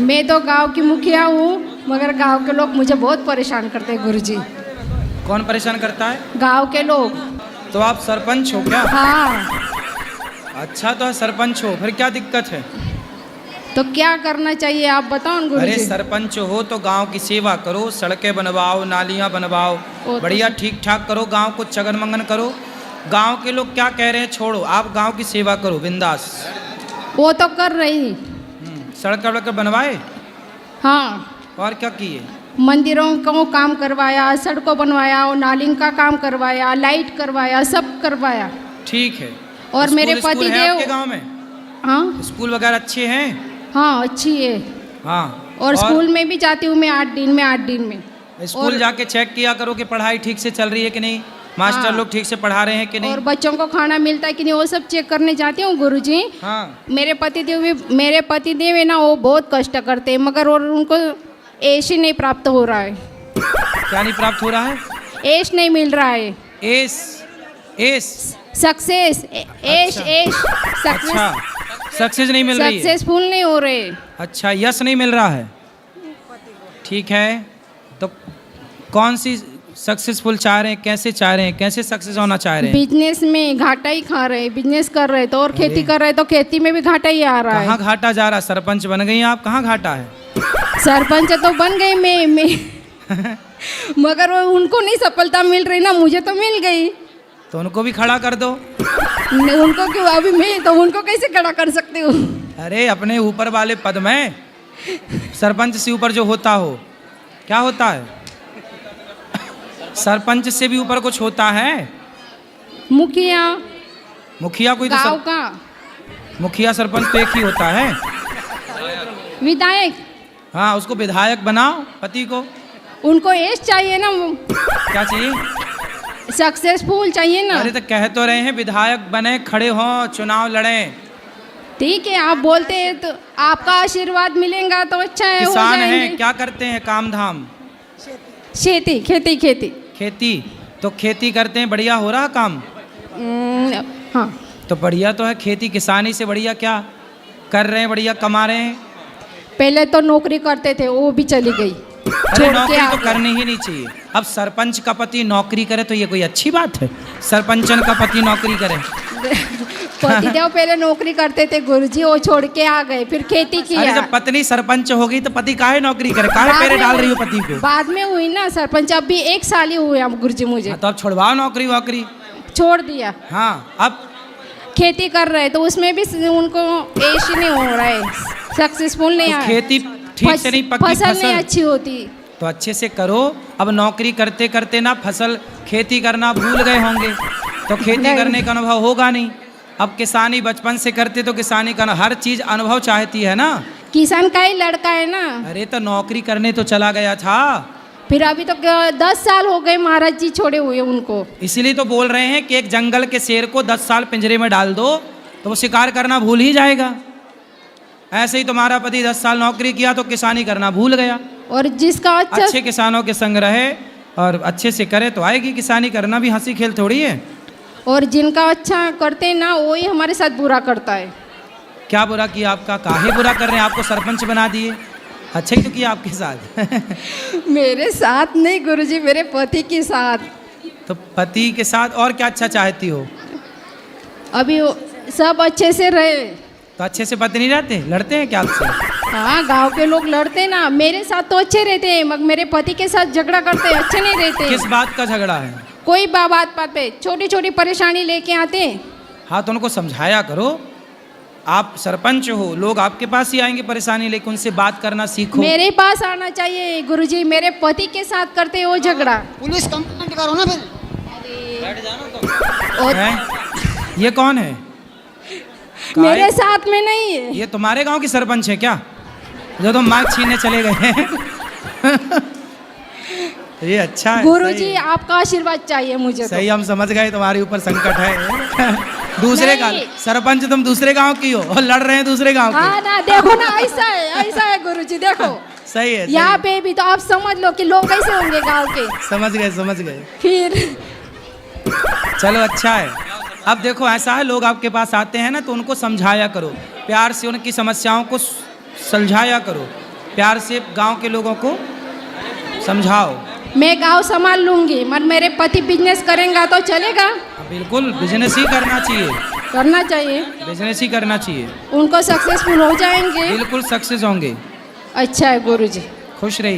मैं तो गांव की मुखिया हूँ, मगर गांव के लोग मुझे बहुत परेशान करते हैं गुरुजी। कौन परेशान करता है? गांव के लोग। तो आप सरपंच हो क्या? हाँ। अच्छा, तो सरपंच हो, फिर क्या दिक्कत है? तो क्या करना चाहिए आप बताओ अरे गुरुजी। सरपंच हो तो गांव की सेवा करो, सड़कें बनवाओ, नालियां बनवाओ, बढ़िया ठीक ठाक करो, गांव को चगन मंगन करो। गांव के लोग क्या कह रहे हैं छोड़ो, आप गांव की सेवा करो बिंदास। वो तो कर रही। सड़क वड़क बनवाए? हाँ। और क्या किए? मंदिरों को काम करवाया, सड़कों बनवाया, और नालियों का काम करवाया, लाइट करवाया, सब करवाया। ठीक है। और मेरे स्कूल पति है देव। आपके गांव में? हाँ, स्कूल वगैरह अच्छे हैं? हाँ अच्छी है। हाँ। और स्कूल में भी जाती हूँ मैं 8 दिन में, 8 दिन में। स्कूल जाके चेक किया करो कि पढ़ाई ठीक से चल रही है कि नहीं, मास्टर हाँ। लोग ठीक से पढ़ा रहे हैं कि नहीं। और बच्चों को खाना मिलता है कि नहीं, वो सब चेक करने जाती हूँ गुरुजी। हाँ। मेरे पति देव है ना, वो बहुत कष्ट करते हैं, मगर और उनको ऐश ही नहीं प्राप्त हो रहा है। क्या नहीं प्राप्त हो रहा है? ऐश नहीं मिल रहा है। एस एस सक्सेस, ऐश ऐश अच्छा, सक्सेस नहीं मिल रही है। सक्सेसफुल नहीं हो रहे। अच्छा, यश नहीं मिल रहा है। ठीक है, तो कौन सी सक्सेसफुल चाह रहे हैं, कैसे चाह रहे हैं, कैसे सक्सेस होना चाह रहे हैं? बिजनेस में घाटा ही खा रहे हैं, बिजनेस कर रहे तो, और खेती कर रहे तो खेती में भी घाटा ही आ रहा है। कहाँ घाटा जा रहा है? सरपंच बन गई आप, कहाँ घाटा है? सरपंच तो बन गई मैं मगर वो उनको नहीं सफलता मिल रही ना, मुझे तो मिल गई। तो उनको भी खड़ा कर दो। उनको क्यों? अभी मैं तो उनको कैसे खड़ा कर सकती हूँ? अरे अपने ऊपर वाले पद में सरपंच से ऊपर जो होता हो, क्या होता है? सरपंच से भी ऊपर कुछ होता है? मुखिया। मुखिया कोई तो गाँव का मुखिया सरपंच तो एक ही होता है। विधायक। हाँ, उसको विधायक बनाओ पति को। उनको ऐश चाहिए ना, क्या चाहिए? सक्सेसफुल चाहिए ना। अरे तो कह तो रहे हैं विधायक बने, खड़े हों, चुनाव लड़ें। ठीक है, आप बोलते हैं तो आपका आशीर्वाद मिलेगा तो अच्छा है। किसान हैं, क्या करते हैं काम धाम? खेती। खेती। तो खेती करते हैं, बढ़िया हो रहा काम? हाँ। तो बढ़िया तो है, खेती किसानी से बढ़िया क्या कर रहे हैं, बढ़िया कमा रहे हैं। पहले तो नौकरी करते थे, वो भी चली गई। अरे नौकरी तो करनी ही नहीं चाहिए। अब सरपंच का पति नौकरी करे तो ये कोई अच्छी बात है? सरपंचन का पति नौकरी करे? पतिदेव पहले नौकरी करते थे गुरुजी, वो छोड़ के आ गए, फिर खेती किया। अरे जब पत्नी सरपंच हो गई तो पति काहे नौकरी करे, काहे पैरे डाल रही हो पति को? बाद में हुई ना सरपंच, अब भी 1 साल ही हुए अब गुरुजी मुझे। तो अब छुड़वाओ नौकरी वोकरी। छोड़ दिया। हाँ, अब खेती कर रहे तो उसमें भी उनको ऐश ही नहीं हो रहा है, सक्सेसफुल नहीं आ। खेती ठीक से नहीं पकी, फसल नहीं अच्छी होती। तो अच्छे से करो। अब नौकरी करते करते ना फसल खेती करना भूल गए होंगे, तो खेती करने का अनुभव होगा नहीं। अब किसानी बचपन से करते तो किसानी का हर चीज अनुभव चाहती है ना। किसान का ही लड़का है ना। अरे तो नौकरी करने तो चला गया था, फिर अभी तो 10 साल हो गए महाराज जी छोड़े हुए उनको। इसीलिए तो बोल रहे हैं कि एक जंगल के शेर को 10 साल पिंजरे में डाल दो तो वो शिकार करना भूल ही जाएगा। ऐसे ही तुम्हारा पति 10 साल नौकरी किया तो किसानी करना भूल गया। और जिसका अच्छे किसानों के संग रहे और अच्छे से करे तो आएगी किसानी करना भी हंसी खेल थोड़ी है। और जिनका अच्छा करते हैं ना, वही हमारे साथ बुरा करता है। क्या बुरा किया आपका? काहे बुरा कर रहे हैं? आपको सरपंच बना दिए, अच्छा ही तो किया आपके साथ। मेरे साथ नहीं गुरुजी, मेरे पति के साथ। तो पति के साथ और क्या अच्छा चाहती हो? अभी सब अच्छे से रहे। तो अच्छे से पति नहीं रहते, लड़ते हैं क्या आपसे? हाँ, गांव के लोग लड़ते ना, मेरे साथ तो अच्छे रहते हैं, मगर मेरे पति के साथ झगड़ा करते हैं, अच्छे नहीं रहते। किस बात का झगड़ा है? कोई बात पे छोटी छोटी परेशानी लेके आते हैं। हाँ, तो उनको समझाया करो। आप सरपंच हो, लोग आपके पास ही आएंगे परेशानी लेकर, उनसे बात करना सीखो। मेरे पास आना चाहिए गुरुजी, मेरे पति के साथ करते हो झगड़ा। पुलिस कंप्लेंट करो ना फिर। है? ये कौन है? मेरे साथ में नहीं है। ये तुम्हारे गांव की सरपंच है क्या, जो तुम माइक छीनने चले गए हैं? ये अच्छा है गुरुजी, आपका आशीर्वाद चाहिए मुझे। सही, हम समझ गए तुम्हारे ऊपर संकट है। दूसरे गांव सरपंच, तुम दूसरे गांव की हो और लड़ रहे हैं दूसरे गांव के। हाँ ना, देखो ना, ऐसा है गुरुजी, देखो। सही है। यहाँ पे भी तो आप समझ लो कि लोग कैसे होंगे गांव के। समझ गए। फिर चलो अच्छा है। अब देखो ऐसा है, लोग आपके पास आते हैं ना तो उनको समझाया करो, प्यार से उनकी समस्याओं को सुलझाया करो, प्यार से गांव के लोगों को समझाओ। मैं गांव संभाल लूंगी, मगर मेरे पति बिजनेस करेंगे तो चलेगा? बिल्कुल बिजनेस ही करना चाहिए, करना चाहिए। बिजनेस ही करना चाहिए। उनको सक्सेसफुल हो जाएंगे। बिल्कुल सक्सेस होंगे। अच्छा है गुरुजी। खुश रहिए।